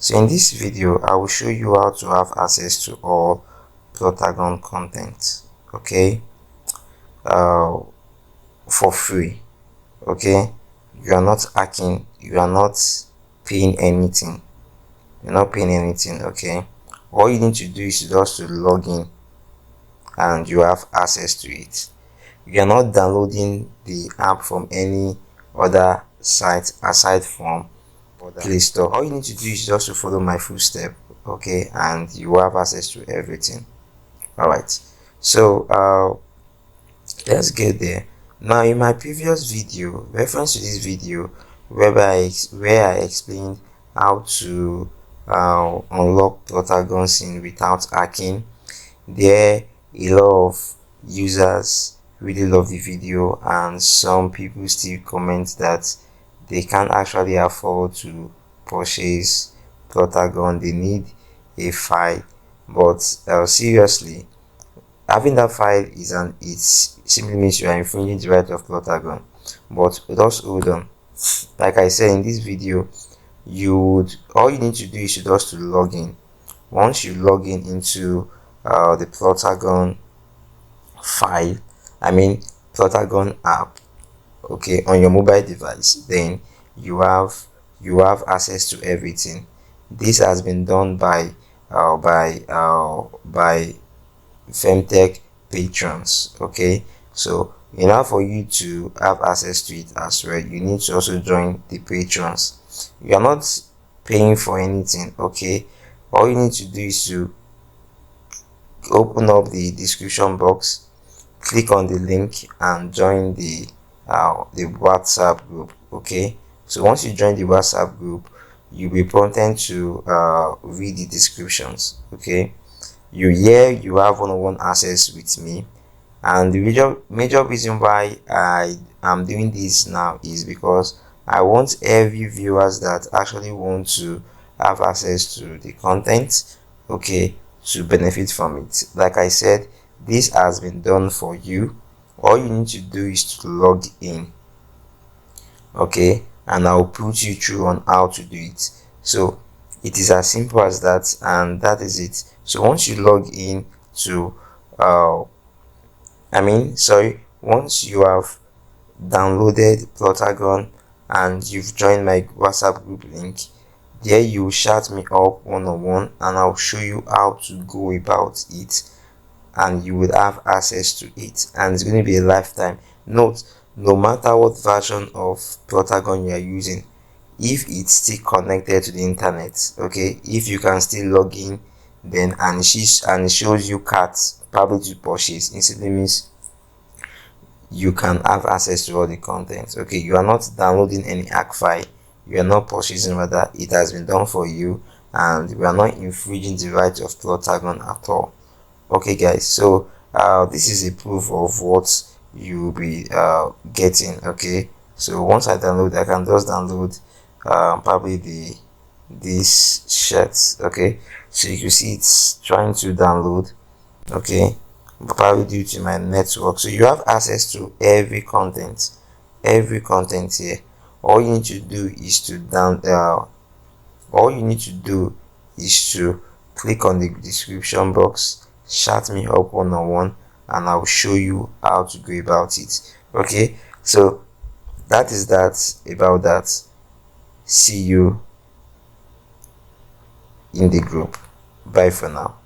So in this video I will show you how to have access to all Plotagon content, okay, for free. Okay, you are not hacking, you are not paying anything, okay. All you need to do is just to log in and you have access to it. You are not downloading the app from any other site aside from Play Store. All you need to do is just to follow my full step, okay, and you have access to everything. All right, so let's get there. Now, in my previous video, reference to this video, where I explained how to unlock Plotagon scene without hacking, there a lot of users really love the video, and some people still comment that they can't actually afford to purchase Plotagon. They need a file, but seriously, having that file it simply means you are infringing the right of Plotagon. But just hold on. Like I said in this video, all you need to do is just to log in. Once you log in into the Plotagon file, Plotagon app, okay, on your mobile device, then you have access to everything. This has been done by Femtech patrons, okay. So in order for you to have access to it as well, you need to also join the patrons. You are not paying for anything, okay. All you need to do is to open up the description box, click on the link and join the WhatsApp group, okay. So once you join the WhatsApp group, you'll be prompted to read the descriptions, okay. You have one-on-one access with me, and the major reason why I am doing this now is because I want every viewers that actually want to have access to the content, okay, to benefit from it. Like I said, this has been done for you. All you need to do is to log in, okay, and I'll put you through on how to do it. So it is as simple as that, and that is it. So once you log in to once you have downloaded Plotagon and you've joined my WhatsApp group link, there you shout me up one-on-one and I'll show you how to go about it, and you will have access to it, and it's going to be a lifetime. Note, no matter what version of Plotagon you are using, if it's still connected to the internet, okay, if you can still log in, then and it shows you cards probably to purchase, instantly means you can have access to all the content, okay. You are not downloading any hack file, you are not purchasing, rather it has been done for you, and we are not infringing the right of Plotagon at all, okay guys. So this is a proof of what you'll be getting, okay. So once I download, I can just download probably this shirt, okay. So you can see it's trying to download, okay, probably due to my network. So you have access to every content here. All you need to do is to click on the description box, shout me up one-on-one, and I'll show you how to go about it, okay. So that is that about that. See you in the group. Bye for now.